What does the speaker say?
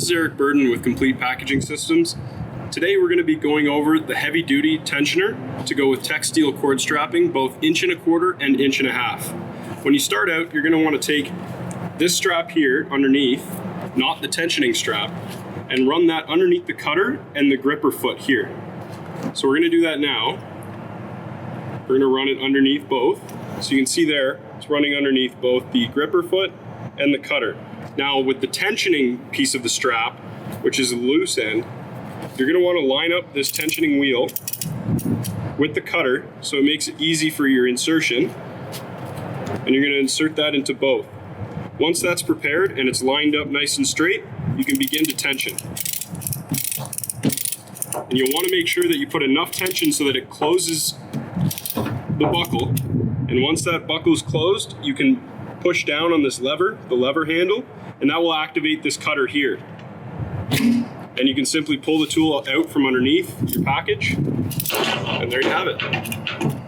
This is Eric Burden with Complete Packaging Systems. Today we're going to be going over the heavy duty tensioner to go with Tex-Steel cord strapping, both 1.25" and 1.5". When you start out, you're going to want to take this strap here underneath, not the tensioning strap, and run that underneath the cutter and the gripper foot here. So we're going to do that now. We're going to run it underneath both. So you can see there, it's running underneath both the gripper foot and the cutter. Now with the tensioning piece of the strap, which is a loose end, you're going to want to line up this tensioning wheel with the cutter so it makes it easy for your insertion. And you're going to insert that into both. Once that's prepared and it's lined up nice and straight, you can begin to tension. And you'll want to make sure that you put enough tension so that it closes the buckle. And once that buckle is closed, you can push down on this lever, the lever handle, and that will activate this cutter here. And you can simply pull the tool out from underneath your package, and there you have it.